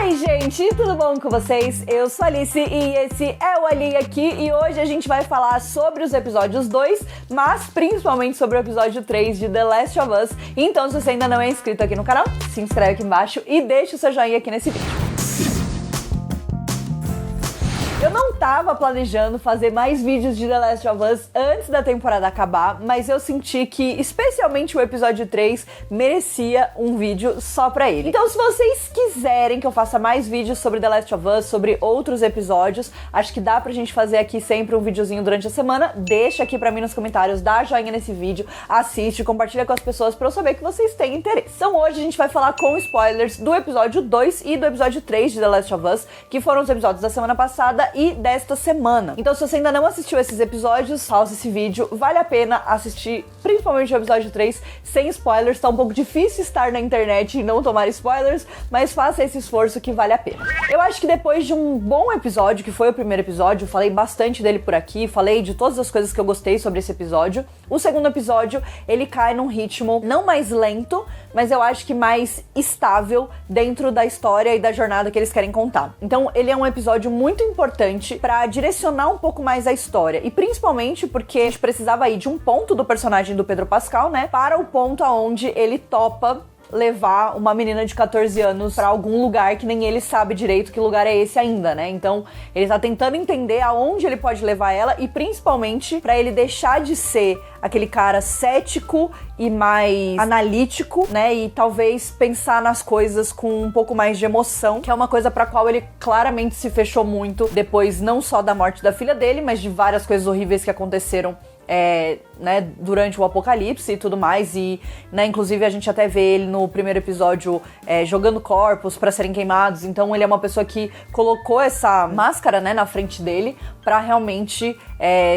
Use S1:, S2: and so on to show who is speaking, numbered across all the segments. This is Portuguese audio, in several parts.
S1: Oi gente, tudo bom com vocês? Eu sou a Alice e esse é o Ali aqui e hoje a gente vai falar sobre os episódios 2, mas principalmente sobre o episódio 3 de The Last of Us. Então se você ainda não é inscrito aqui no canal, se inscreve aqui embaixo e deixa o seu joinha aqui nesse vídeo. Eu não tava planejando fazer mais vídeos de The Last of Us antes da temporada acabar, mas eu senti que, especialmente o episódio 3, merecia um vídeo só pra ele. Então, se vocês quiserem que eu faça mais vídeos sobre The Last of Us, sobre outros episódios, acho que dá pra gente fazer aqui sempre um videozinho durante a semana, deixa aqui pra mim nos comentários, dá joinha nesse vídeo, assiste, compartilha com as pessoas pra eu saber que vocês têm interesse. Então hoje a gente vai falar com spoilers do episódio 2 e do episódio 3 de The Last of Us, que foram os episódios da semana passada e desta semana. Então se você ainda não assistiu esses episódios, pausa esse vídeo, vale a pena assistir principalmente o episódio 3 sem spoilers. Tá um pouco difícil estar na internet e não tomar spoilers, mas faça esse esforço que vale a pena. Eu acho que depois de um bom episódio, que foi o primeiro episódio, falei bastante dele por aqui, falei de todas as coisas que eu gostei sobre esse episódio. O segundo episódio, ele cai num ritmo não mais lento, mas eu acho que mais estável dentro da história e da jornada que eles querem contar. Então ele é um episódio muito importante pra direcionar um pouco mais a história, e principalmente porque a gente precisava ir de um ponto do personagem do Pedro Pascal, né, para o ponto aonde ele topa levar uma menina de 14 anos pra algum lugar que nem ele sabe direito que lugar é esse ainda, né? Então, ele tá tentando entender aonde ele pode levar ela e principalmente pra ele deixar de ser aquele cara cético e mais analítico, né? E talvez pensar nas coisas com um pouco mais de emoção, que é uma coisa pra qual ele claramente se fechou muito depois não só da morte da filha dele, mas de várias coisas horríveis que aconteceram né, durante o apocalipse e tudo mais, e né, inclusive a gente até vê ele no primeiro episódio jogando corpos pra serem queimados. Então ele é uma pessoa que colocou essa máscara, né, na frente dele pra realmente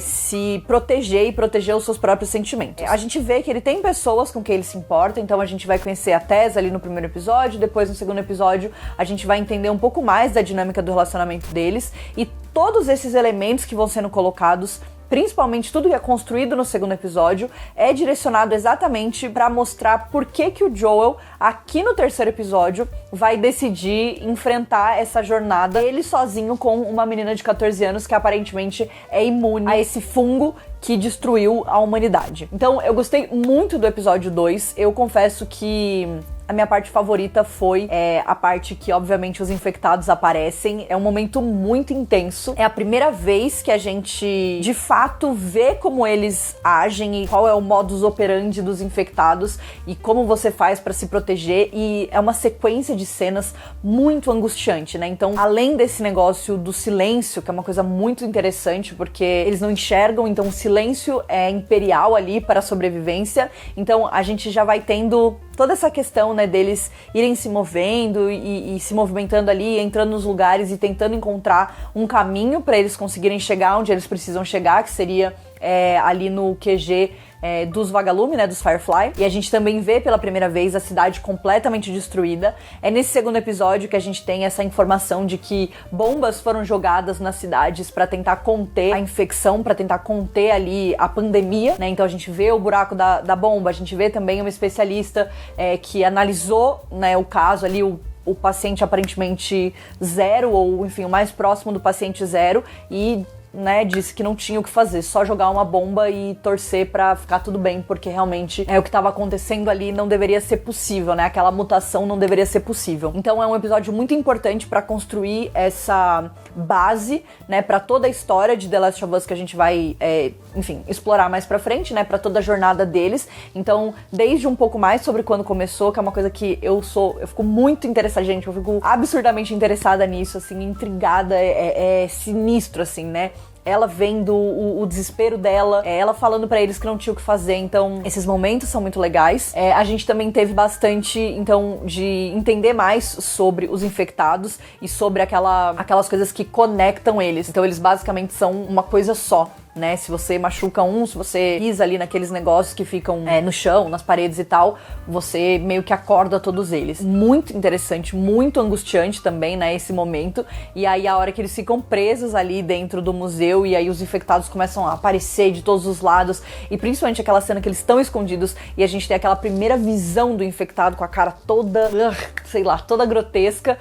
S1: se proteger e proteger os seus próprios sentimentos. A gente vê que ele tem pessoas com quem ele se importa, então a gente vai conhecer a Tess ali no primeiro episódio, depois no segundo episódio a gente vai entender um pouco mais da dinâmica do relacionamento deles, e todos esses elementos que vão sendo colocados, principalmente tudo que é construído no segundo episódio, é direcionado exatamente pra mostrar por que que o Joel, aqui no terceiro episódio, vai decidir enfrentar essa jornada ele sozinho com uma menina de 14 anos que aparentemente é imune a esse fungo que destruiu a humanidade. Então eu gostei muito do episódio 2, eu confesso que a minha parte favorita foi a parte que, obviamente, os infectados aparecem. É um momento muito intenso. É a primeira vez que a gente, de fato, vê como eles agem e qual é o modus operandi dos infectados e como você faz pra se proteger. E é uma sequência de cenas muito angustiante, né? Então, além desse negócio do silêncio, que é uma coisa muito interessante, porque eles não enxergam, então o silêncio é imperial ali para a sobrevivência. Então, a gente já vai tendo toda essa questão, né, deles irem se movendo e se movimentando ali, entrando nos lugares e tentando encontrar um caminho para eles conseguirem chegar onde eles precisam chegar, que seria ali no QG dos Vagalume, né, dos Firefly. E a gente também vê pela primeira vez a cidade completamente destruída. É nesse segundo episódio que a gente tem essa informação de que bombas foram jogadas nas cidades para tentar conter a infecção, para tentar conter ali a pandemia, né? Então a gente vê o buraco da bomba, a gente vê também uma especialista que analisou, né, o caso ali, o paciente aparentemente zero, ou enfim, o mais próximo do paciente zero, e né, disse que não tinha o que fazer, só jogar uma bomba e torcer pra ficar tudo bem, porque realmente o que tava acontecendo ali não deveria ser possível, né, aquela mutação não deveria ser possível. Então é um episódio muito importante pra construir essa base, né, pra toda a história de The Last of Us que a gente vai, enfim, explorar mais pra frente, né, pra toda a jornada deles. Então, desde um pouco mais sobre quando começou, que é uma coisa que eu fico muito interessada, gente, eu fico absurdamente interessada nisso, assim, intrigada, é sinistro, assim, né. Ela vendo o desespero dela, ela falando pra eles que não tinha o que fazer. Então, esses momentos são muito legais. A gente também teve bastante, então, de entender mais sobre os infectados e sobre aquelas coisas que conectam eles. Então, eles basicamente são uma coisa só, né? Se você machuca um, se você pisa ali naqueles negócios que ficam no chão, nas paredes e tal, você meio que acorda todos eles. Muito interessante, muito angustiante também, né, esse momento. E aí a hora que eles ficam presos ali dentro do museu e aí os infectados começam a aparecer de todos os lados, e principalmente aquela cena que eles estão escondidos e a gente tem aquela primeira visão do infectado com a cara toda, sei lá, toda grotesca,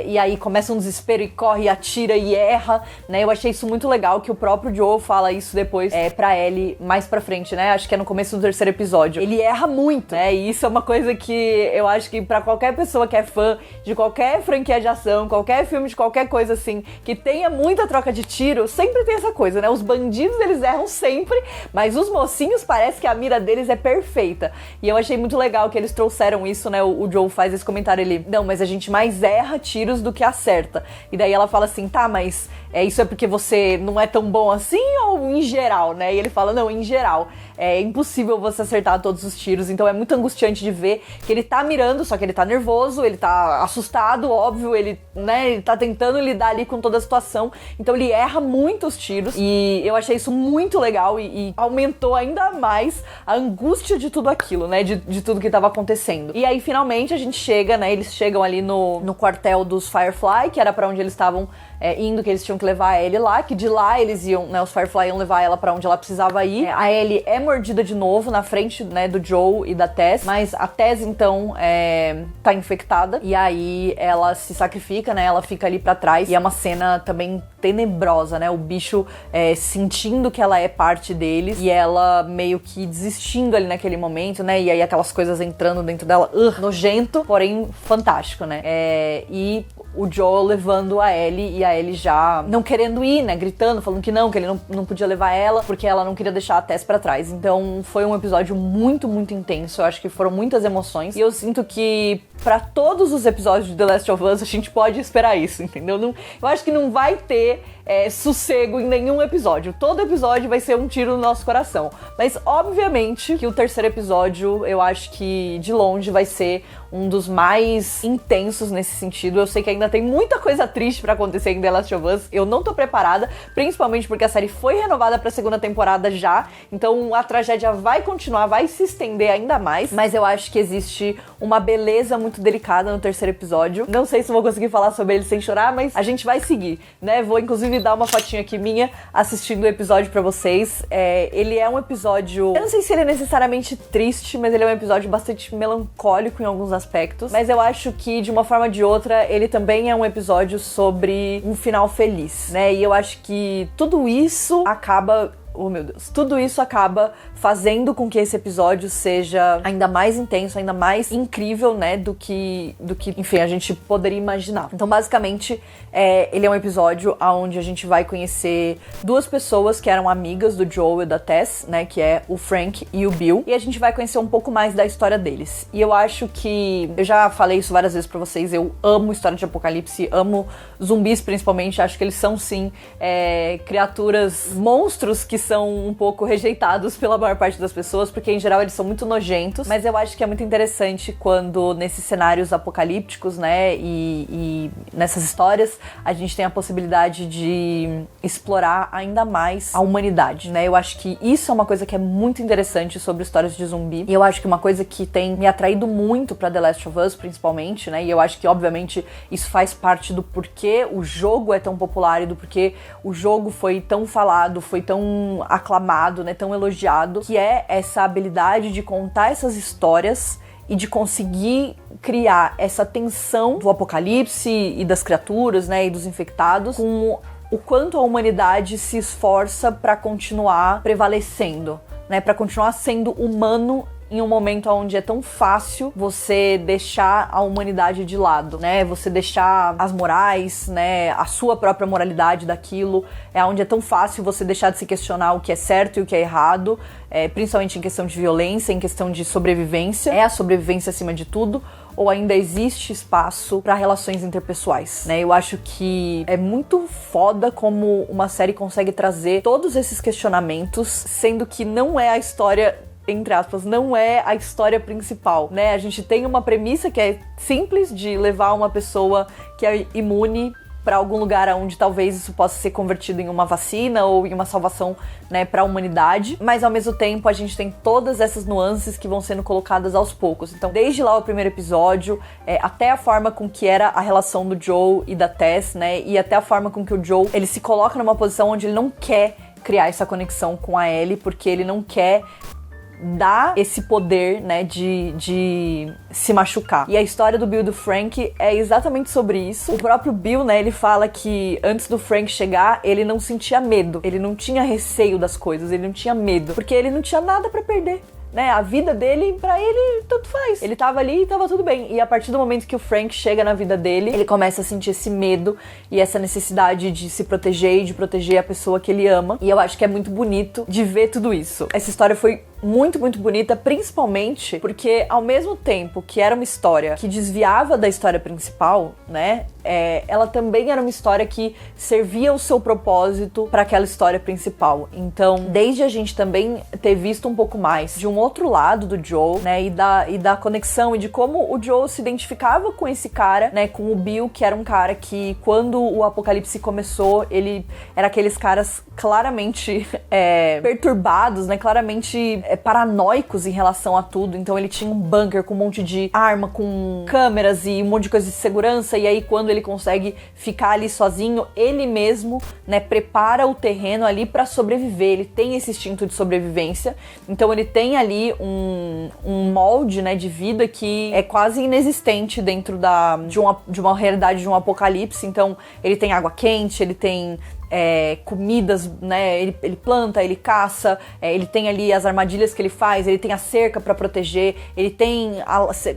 S1: e aí começa um desespero e corre, e atira e erra, né? Eu achei isso muito legal, que o próprio Joel fala isso depois pra Ellie mais pra frente, né? Acho que é no começo do terceiro episódio. Ele erra muito, né? E isso é uma coisa que eu acho que pra qualquer pessoa que é fã de qualquer franquia de ação, qualquer filme de qualquer coisa assim, que tenha muita troca de tiro, sempre tem essa coisa, né? Os bandidos, eles erram sempre, mas os mocinhos parece que a mira deles é perfeita. E eu achei muito legal que eles trouxeram isso, né? O Joel faz esse comentário, ele, não, mas a gente mais erra tiros do que acerta. E daí ela fala assim, tá, mas isso é porque você não é tão bom assim ou em geral, né? E ele fala, não, em geral. É impossível você acertar todos os tiros, então é muito angustiante de ver que ele tá mirando, só que ele tá nervoso, ele tá assustado, óbvio, ele tá tentando lidar ali com toda a situação, então ele erra muito os tiros, e eu achei isso muito legal e aumentou ainda mais a angústia de tudo aquilo, né, de tudo que tava acontecendo. E aí, finalmente, a gente chega, né, eles chegam ali no quartel dos Firefly, que era pra onde eles estavam indo, que eles tinham que levar a Ellie lá, que de lá eles iam, né, os Firefly iam levar ela pra onde ela precisava ir. A Ellie é mordida de novo na frente, né, do Joel e da Tess, mas a Tess, então, tá infectada, e aí ela se sacrifica, né, ela fica ali pra trás, e é uma cena também tenebrosa, né, o bicho sentindo que ela é parte deles, e ela meio que desistindo ali naquele momento, né, e aí aquelas coisas entrando dentro dela, nojento, porém fantástico, né, e o Joel levando a Ellie, e a Ellie já não querendo ir, né, gritando, falando que ele não podia levar ela, porque ela não queria deixar a Tess pra trás. Então foi um episódio muito, muito intenso, eu acho que foram muitas emoções, e eu sinto que pra todos os episódios de The Last of Us a gente pode esperar isso, entendeu? Eu acho que não vai ter sossego em nenhum episódio. Todo episódio vai ser um tiro no nosso coração. Mas, obviamente, que o terceiro episódio, eu acho que, de longe, vai ser um dos mais intensos nesse sentido. Eu sei que ainda tem muita coisa triste pra acontecer em The Last of Us. Eu não tô preparada, principalmente porque a série foi renovada pra segunda temporada já. Então, a tragédia vai continuar, vai se estender ainda mais. Mas eu acho que existe uma beleza muito delicada no terceiro episódio. Não sei se vou conseguir falar sobre ele sem chorar, mas a gente vai seguir, né? Vou, inclusive, dar uma fotinha aqui minha assistindo o episódio pra vocês. Ele é um episódio... Eu não sei se ele é necessariamente triste, mas ele é um episódio bastante melancólico em alguns aspectos. Mas eu acho que, de uma forma ou de outra, ele também é um episódio sobre um final feliz, né? E eu acho que tudo isso acaba... Oh, meu Deus. Tudo isso acaba fazendo com que esse episódio seja ainda mais intenso, ainda mais incrível, né, do que enfim, a gente poderia imaginar. Então, basicamente, ele é um episódio onde a gente vai conhecer duas pessoas que eram amigas do Joel e da Tess, né, que é o Frank e o Bill, e a gente vai conhecer um pouco mais da história deles. E eu acho que... Eu já falei isso várias vezes pra vocês, eu amo história de apocalipse, amo zumbis principalmente, acho que eles são, sim, criaturas, monstros que são um pouco rejeitados pela maior parte das pessoas, porque em geral eles são muito nojentos, mas eu acho que é muito interessante quando nesses cenários apocalípticos, né, e nessas histórias, a gente tem a possibilidade de explorar ainda mais a humanidade, né, eu acho que isso é uma coisa que é muito interessante sobre histórias de zumbi, e eu acho que uma coisa que tem me atraído muito pra The Last of Us, principalmente, né, e eu acho que, obviamente, isso faz parte do porquê o jogo é tão popular e do porquê o jogo foi tão falado, foi tão aclamado, né, tão elogiado, que é essa habilidade de contar essas histórias e de conseguir criar essa tensão do apocalipse e das criaturas, né, e dos infectados, com o quanto a humanidade se esforça para continuar prevalecendo, né, para continuar sendo humano em um momento onde é tão fácil você deixar a humanidade de lado, né? Você deixar as morais, né? A sua própria moralidade daquilo, onde é tão fácil você deixar de se questionar o que é certo e o que é errado, principalmente em questão de violência, em questão de sobrevivência. É a sobrevivência acima de tudo, ou ainda existe espaço para relações interpessoais, né? Eu acho que é muito foda como uma série consegue trazer todos esses questionamentos, sendo que não é a história, entre aspas, não é a história principal, né? A gente tem uma premissa que é simples, de levar uma pessoa que é imune pra algum lugar onde talvez isso possa ser convertido em uma vacina ou em uma salvação, né, pra humanidade. Mas ao mesmo tempo a gente tem todas essas nuances que vão sendo colocadas aos poucos. Então, desde lá o primeiro episódio, até a forma com que era a relação do Joe e da Tess, né, e até a forma com que o Joe, ele se coloca numa posição onde ele não quer criar essa conexão com a Ellie, porque ele não quer dar esse poder, né, de se machucar. E a história do Bill e do Frank é exatamente sobre isso. O próprio Bill, né, ele fala que antes do Frank chegar, ele não sentia medo, ele não tinha receio das coisas, ele não tinha medo, porque ele não tinha nada pra perder. Né, a vida dele, pra ele, tanto faz. Ele tava ali e tava tudo bem. E a partir do momento que o Frank chega na vida dele, ele começa a sentir esse medo e essa necessidade de se proteger e de proteger a pessoa que ele ama. E eu acho que é muito bonito de ver tudo isso. Essa história foi muito, muito bonita, principalmente porque ao mesmo tempo que era uma história que desviava da história principal, né, ela também era uma história que servia o seu propósito para aquela história principal. Então, desde a gente também ter visto um pouco mais de um outro lado do Joe, né, e da conexão e de como o Joe se identificava com esse cara, né, com o Bill, que era um cara que quando o apocalipse começou, ele era aqueles caras claramente perturbados, né, claramente paranoicos em relação a tudo. Então ele tinha um bunker com um monte de arma, com câmeras e um monte de coisa de segurança, e aí quando ele consegue ficar ali sozinho, ele mesmo, né, prepara o terreno ali pra sobreviver. Ele tem esse instinto de sobrevivência, então ele tem ali um molde, né, de vida que é quase inexistente dentro de uma realidade de um apocalipse. Então ele tem água quente, ele tem comidas, né, ele planta, ele caça, ele tem ali as armadilhas que ele faz, ele tem a cerca pra proteger, ele tem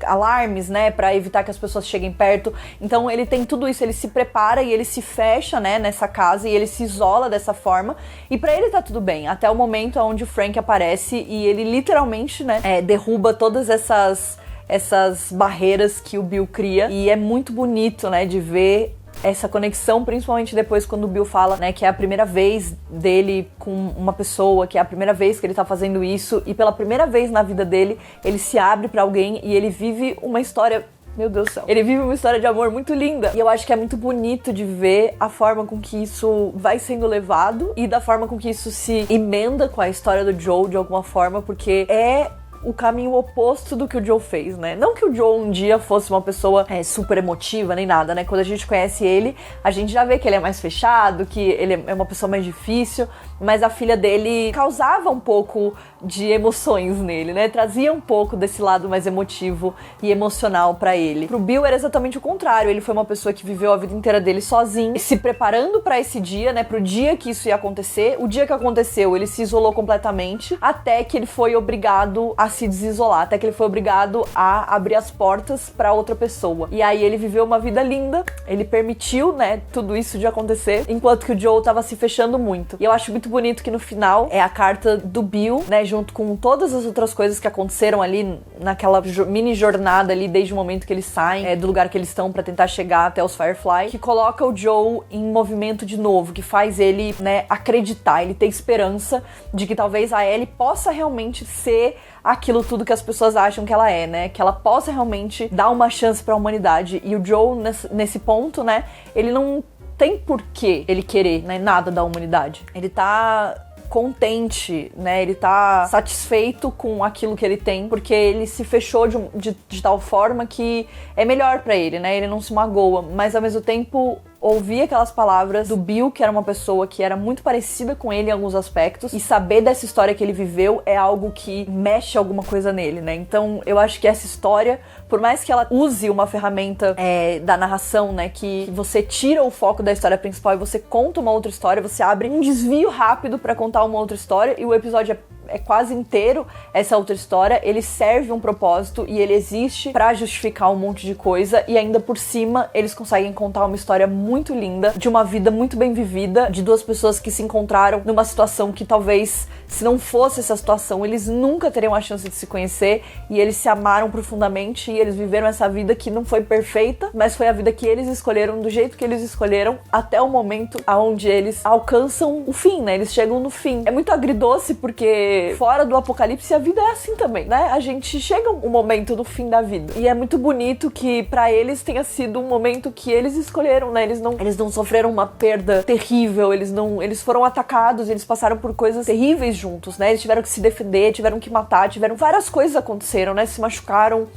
S1: alarmes, né, pra evitar que as pessoas cheguem perto. Então ele tem tudo isso, ele se prepara e ele se fecha, né, nessa casa, e ele se isola dessa forma, e pra ele tá tudo bem, até o momento onde o Frank aparece e ele literalmente, né, derruba todas essas barreiras que o Bill cria, e é muito bonito, né, de ver essa conexão, principalmente depois quando o Bill fala, né, que é a primeira vez dele com uma pessoa, que é a primeira vez que ele tá fazendo isso, e pela primeira vez na vida dele, ele se abre pra alguém e ele vive uma história, meu Deus do céu, ele vive uma história de amor muito linda. E eu acho que é muito bonito de ver a forma com que isso vai sendo levado e da forma com que isso se emenda com a história do Joe de alguma forma, porque é o caminho oposto do que o Joe fez, né? Não que o Joe um dia fosse uma pessoa super emotiva, nem nada, né? Quando a gente conhece ele, a gente já vê que ele é mais fechado, que ele é uma pessoa mais difícil, mas a filha dele causava um pouco de emoções nele, né? Trazia um pouco desse lado mais emotivo e emocional pra ele. Pro Bill era exatamente o contrário, ele foi uma pessoa que viveu a vida inteira dele sozinho, se preparando pra esse dia, né? Pro dia que isso ia acontecer. O dia que aconteceu, ele se isolou completamente, até que ele foi obrigado a se desisolar, até que ele foi obrigado a abrir as portas pra outra pessoa. E aí ele viveu uma vida linda, ele permitiu, né, tudo isso de acontecer, enquanto que o Joe tava se fechando muito. E eu acho muito bonito que no final é a carta do Bill, né, junto com todas as outras coisas que aconteceram ali naquela mini jornada ali, desde o momento que eles saem do lugar que eles estão pra tentar chegar até os Firefly, que coloca o Joe em movimento de novo, que faz ele, né, acreditar, ele ter esperança de que talvez a Ellie possa realmente ser aquilo tudo que as pessoas acham que ela é, né? Que ela possa realmente dar uma chance pra humanidade. E o Joe, nesse ponto, né? Ele não tem porquê ele querer, né, nada da humanidade. Ele tá contente, né? Ele tá satisfeito com aquilo que ele tem, porque ele se fechou de tal forma que é melhor pra ele, né? Ele não se magoa, mas ao mesmo tempo ouvir aquelas palavras do Bill, que era uma pessoa que era muito parecida com ele em alguns aspectos, e saber dessa história que ele viveu é algo que mexe alguma coisa nele, né? Então eu acho que essa história, por mais que ela use uma ferramenta da narração, né, que você tira o foco da história principal e você conta uma outra história, você abre um desvio rápido pra contar uma outra história, e o episódio é quase inteiro essa outra história, ele serve um propósito e ele existe pra justificar um monte de coisa, e ainda por cima eles conseguem contar uma história muito linda, de uma vida muito bem vivida, de duas pessoas que se encontraram numa situação que talvez, se não fosse essa situação, eles nunca teriam a chance de se conhecer, e eles se amaram profundamente, e eles viveram essa vida que não foi perfeita, mas foi a vida que eles escolheram, do jeito que eles escolheram, até o momento onde eles alcançam o fim, né? Eles chegam no fim. É muito agridoce, porque porque fora do apocalipse a vida é assim também, né? A gente chega um momento do fim da vida. E é muito bonito que pra eles tenha sido um momento que eles escolheram, né? Eles não sofreram uma perda terrível, eles foram atacados, eles passaram por coisas terríveis juntos, né? Eles tiveram que se defender, tiveram que matar, várias coisas aconteceram, né? Se machucaram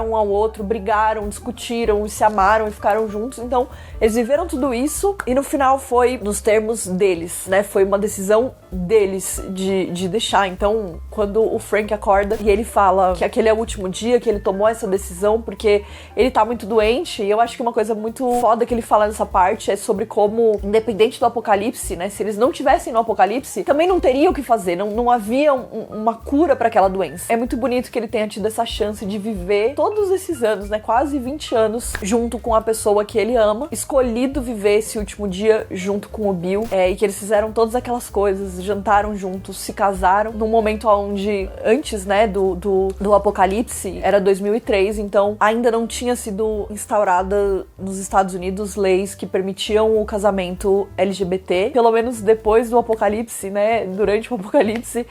S1: um ao outro, brigaram, discutiram, se amaram e ficaram juntos. Então, eles viveram tudo isso e no final foi nos termos deles, né? Foi uma decisão deles de deixar. Então, quando o Frank acorda e ele fala que aquele é o último dia que ele tomou essa decisão porque ele tá muito doente, e eu acho que uma coisa muito foda que ele fala nessa parte é sobre como, independente do apocalipse, né? Se eles não tivessem no apocalipse, também não teria o que fazer, não havia uma cura pra aquela doença. É muito bonito que ele tenha tido essa chance de viver todos esses anos, né? Quase 20 anos junto com a pessoa que ele ama, escolhido viver esse último dia junto com o Bill, e que eles fizeram todas aquelas coisas, jantaram juntos, se casaram, num momento onde, antes, né, do apocalipse, era 2003, então ainda não tinha sido instaurada nos Estados Unidos leis que permitiam o casamento LGBT, pelo menos depois do apocalipse, né, durante o apocalipse,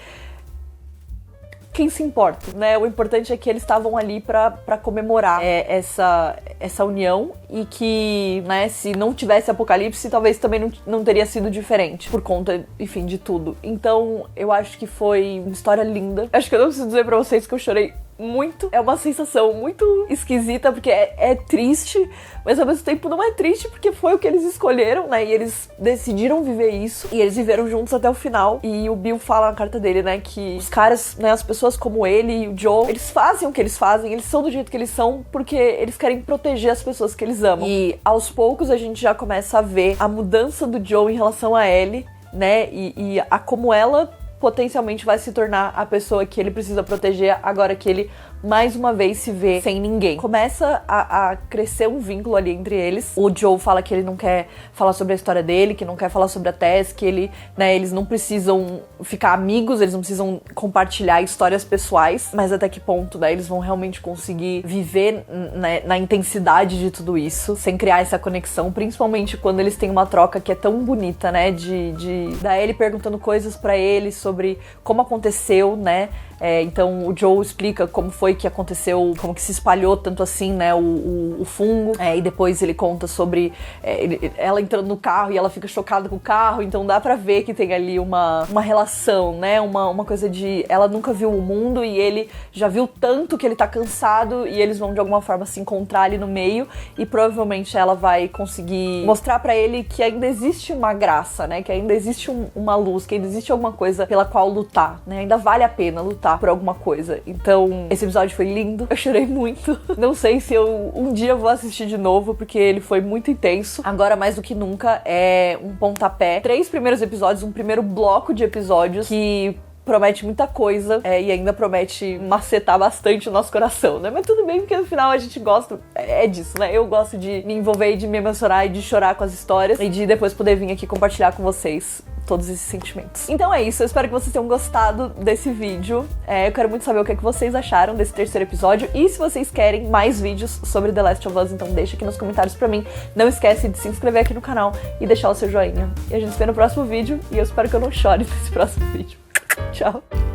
S1: quem se importa, né? O importante é que eles estavam ali pra comemorar essa união e que, né, se não tivesse apocalipse, talvez também não teria sido diferente, por conta, enfim, de tudo. Então, eu acho que foi uma história linda. Acho que eu não preciso dizer pra vocês que eu chorei muito. É uma sensação muito esquisita, porque é triste, mas ao mesmo tempo não é triste porque foi o que eles escolheram, né? E eles decidiram viver isso, e eles viveram juntos até o final. E o Bill fala na carta dele, né, que os caras, né, as pessoas como ele e o Joe, eles fazem o que eles fazem, eles são do jeito que eles são porque eles querem proteger as pessoas que eles amam. E aos poucos a gente já começa a ver a mudança do Joe em relação a Ellie, né? E a como ela potencialmente vai se tornar a pessoa que ele precisa proteger agora que ele mais uma vez se vê sem ninguém. Começa a crescer um vínculo ali entre eles. O Joe fala que ele não quer falar sobre a história dele, que não quer falar sobre a Tess, que ele, né, eles não precisam ficar amigos, eles não precisam compartilhar histórias pessoais, mas até que ponto, né, eles vão realmente conseguir viver, né, na intensidade de tudo isso, sem criar essa conexão, principalmente quando eles têm uma troca que é tão bonita, né, da Ellie perguntando coisas pra ele sobre como aconteceu, né. Então o Joe explica como foi que aconteceu, como que se espalhou tanto assim, né, o fungo, e depois ele conta sobre ela entrando no carro e ela fica chocada com o carro, então dá pra ver que tem ali uma relação, né, uma coisa de ela nunca viu o mundo e ele já viu tanto que ele tá cansado e eles vão de alguma forma se encontrar ali no meio e provavelmente ela vai conseguir mostrar pra ele que ainda existe uma graça, né, que ainda existe uma luz, que ainda existe alguma coisa pela qual lutar, né, ainda vale a pena lutar por alguma coisa. Então, esse episódio foi lindo, eu chorei muito. Não sei se eu um dia vou assistir de novo, porque ele foi muito intenso. Agora, mais do que nunca, é um pontapé. 3 primeiros episódios, um primeiro bloco de episódios que promete muita coisa, e ainda promete macetar bastante o nosso coração, né? Mas tudo bem, porque no final a gente gosta, disso, né? Eu gosto de me envolver e de me emocionar e de chorar com as histórias e de depois poder vir aqui compartilhar com vocês todos esses sentimentos. Então é isso, eu espero que vocês tenham gostado desse vídeo. Eu quero muito saber o que vocês acharam desse terceiro episódio e se vocês querem mais vídeos sobre The Last of Us, então deixa aqui nos comentários pra mim. Não esquece de se inscrever aqui no canal e deixar o seu joinha. E a gente se vê no próximo vídeo e eu espero que eu não chore nesse próximo vídeo. Tchau!